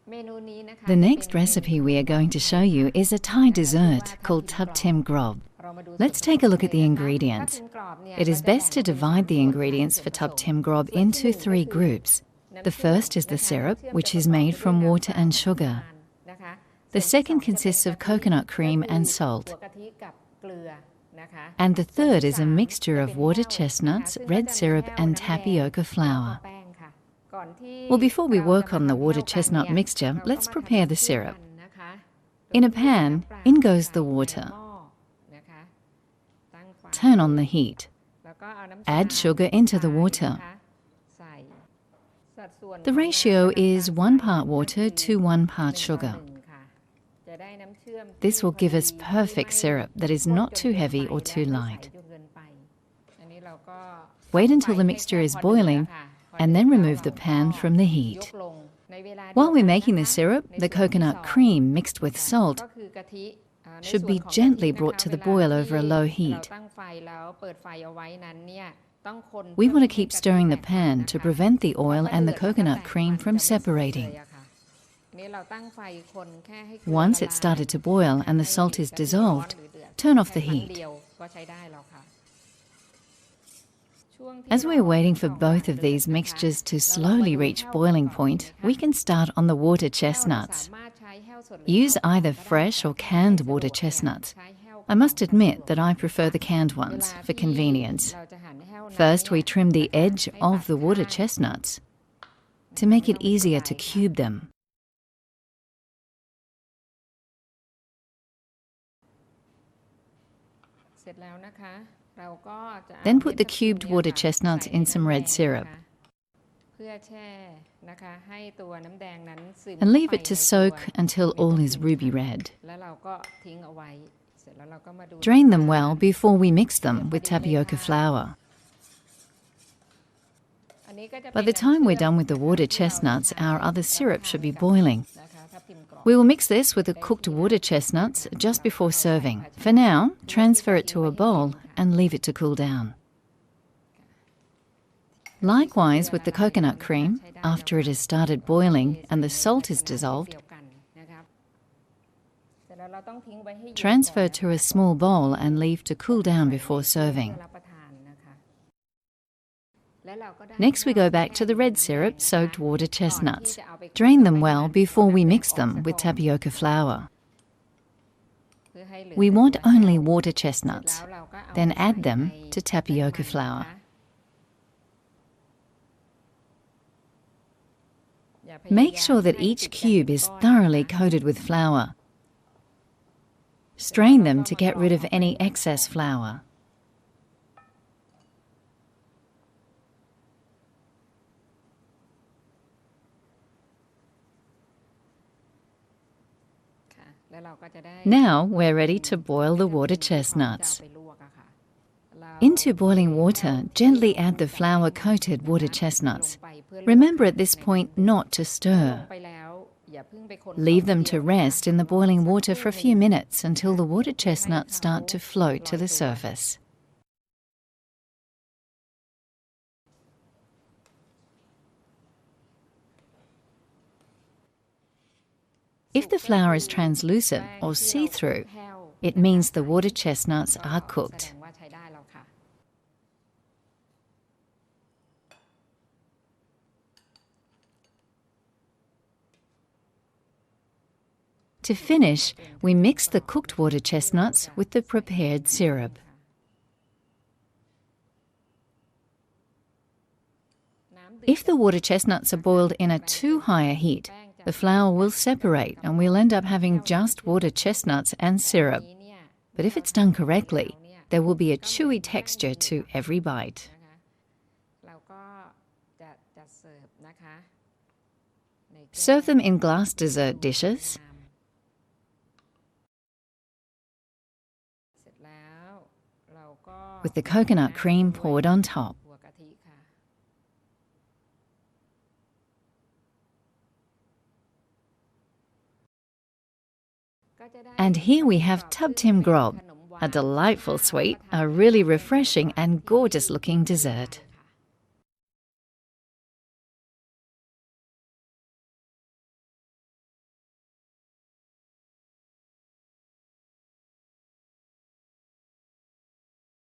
The next recipe we are going to show you is a Thai dessert called Tim Grob. Let's take a look at the ingredients. It is best to divide the ingredients for Tim Grob into 3 groups. The first is the syrup, which is made from water and sugar. The second consists of coconut cream and salt. And the third is a mixture of water chestnuts, red syrup and tapioca flour. Well, before we work on the water chestnut mixture, let's prepare the syrup. In a pan, in goes the water. Turn on the heat. Add sugar into the water. The ratio is 1 part water to 1 part sugar. This will give us perfect syrup that is not too heavy or too light. Wait until the mixture is boiling and then remove the pan from the heat. While we're making the syrup, the coconut cream mixed with salt should be gently brought to the boil over a low heat. We want to keep stirring the pan to prevent the oil and the coconut cream from separating. Once it's started to boil and the salt is dissolved, turn off the heat. As we're waiting for both of these mixtures to slowly reach boiling point, we can start on the water chestnuts. Use either fresh or canned water chestnuts. I must admit that I prefer the canned ones for convenience. First, we trim the edge of the water chestnuts to make it easier to cube them. Then put the cubed water chestnuts in some red syrup and leave it to soak until all is ruby red. Drain them well before we mix them with tapioca flour. By the time we're done with the water chestnuts, our other syrup should be boiling. We will mix this with the cooked water chestnuts just before serving. For now, transfer it to a bowl and leave it to cool down. Likewise with the coconut cream, after it has started boiling and the salt is dissolved, transfer to a small bowl and leave to cool down before serving. Next we go back to the red syrup soaked water chestnuts. Drain them well before we mix them with tapioca flour. We want only water chestnuts, then add them to tapioca flour. Make sure that each cube is thoroughly coated with flour. Strain them to get rid of any excess flour. Now we're ready to boil the water chestnuts. Into boiling water, gently add the flour-coated water chestnuts. Remember at this point not to stir. Leave them to rest in the boiling water for a few minutes until the water chestnuts start to float to the surface. If the flour is translucent or see-through, it means the water chestnuts are cooked. To finish, we mix the cooked water chestnuts with the prepared syrup. If the water chestnuts are boiled in a too high a heat, the flour will separate and we'll end up having just water chestnuts and syrup. But if it's done correctly, there will be a chewy texture to every bite. Serve them in glass dessert dishes. With the coconut cream poured on top. And here we have Tim Grob, a delightful sweet, a really refreshing and gorgeous looking dessert.